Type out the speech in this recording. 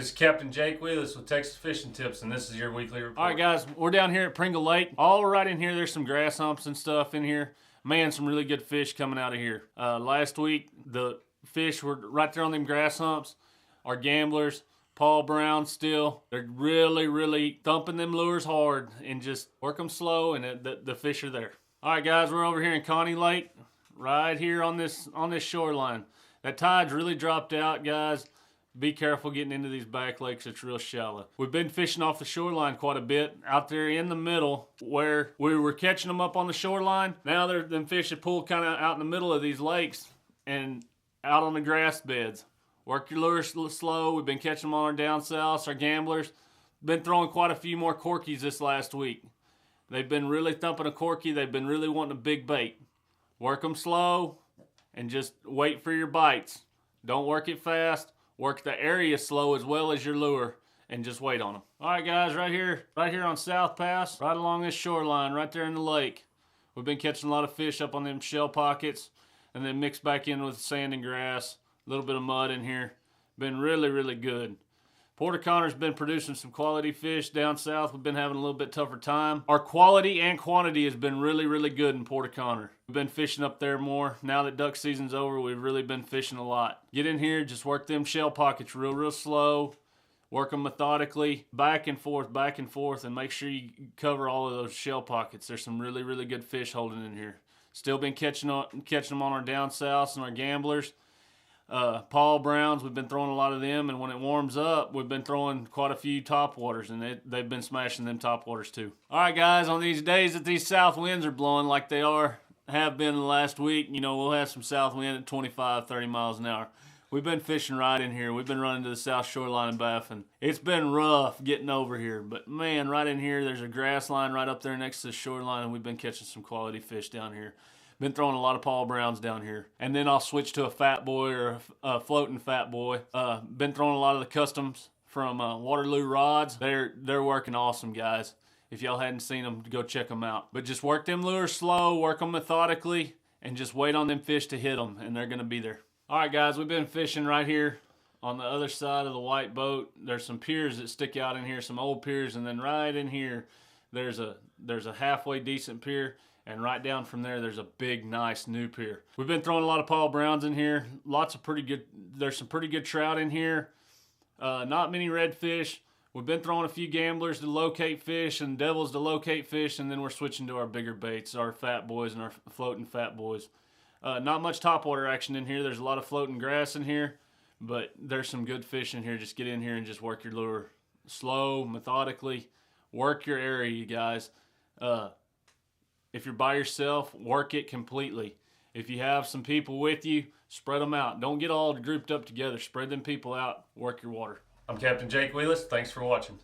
This is Captain Jake Wheelis with Texas Fishing Tips, and this is your weekly report. All right, guys, we're down here at Pringle Lake. All right in here, there's some grass humps and stuff in here. Man, some really good fish coming out of here. Last week, the fish were right there on them grass humps. Our gamblers, Paul Brown still, they're really thumping them lures hard and just work them slow, and the fish are there. All right, guys, we're over here in Connie Lake, right here on this shoreline. That tide's really dropped out, guys. Be careful getting into these back lakes. It's real shallow. We've been fishing off the shoreline quite a bit out there in the middle where we were catching them up on the shoreline. Now them fish have pulled kind of out in the middle of these lakes and out on the grass beds. Work your lures slow. We've been catching them on our down souths, our gamblers. Been throwing quite a few more corkies this last week. They've been really thumping a corky. They've been really wanting a big bait. Work them slow and just wait for your bites. Don't work it fast. Work the area slow as well as your lure and just wait on them. All right, guys, right here on South Pass, right along this shoreline, right there in the lake. We've been catching a lot of fish up on them shell pockets and then mixed back in with sand and grass, a little bit of mud in here. Been really good. Porter Connor's been producing some quality fish down south. We've been having a little bit tougher time. Our quality and quantity has been really good in Porter Connor. We've been fishing up there more. Now that duck season's over, we've really been fishing a lot. Get in here, just work them shell pockets real slow. Work them methodically, back and forth, and make sure you cover all of those shell pockets. There's some really good fish holding in here. Still been catching them on our down souths and our gamblers. Paul Browns, we've been throwing a lot of them, and when it warms up, we've been throwing quite a few top waters, and they've been smashing them top waters too. All right, guys, on these days that these south winds are blowing like they have been the last week, you know, we'll have some south wind at 25, 30 miles an hour. We've been fishing right in here. We've been running to the south shoreline and baffing. It's been rough getting over here, but man, right in here, there's a grass line right up there next to the shoreline, and we've been catching some quality fish down here. Been throwing a lot of Paul Browns down here. And then I'll switch to a fat boy or a floating fat boy. Been throwing a lot of the customs from Waterloo rods. They're working awesome, guys. If y'all hadn't seen them, go check them out. But just work them lures slow, work them methodically, and just wait on them fish to hit them, and they're going to be there. All right, guys, we've been fishing right here on the other side of the white boat. There's some piers that stick out in here, some old piers, and then right in here, there's a halfway decent pier. And right down from there, there's a big, nice new pier. We've been throwing a lot of Paul Browns in here. There's some pretty good trout in here. Not many redfish. We've been throwing a few gamblers to locate fish and devils to locate fish, and then we're switching to our bigger baits, our fat boys and our floating fat boys. Not much topwater action in here. There's a lot of floating grass in here, but there's some good fish in here. Just get in here and just work your lure slow, methodically. Work your area, you guys. If you're by yourself, work it completely. If you have some people with you, spread them out. Don't get all grouped up together. Spread them people out. Work your water. I'm Captain Jake Wheelis. Thanks for watching.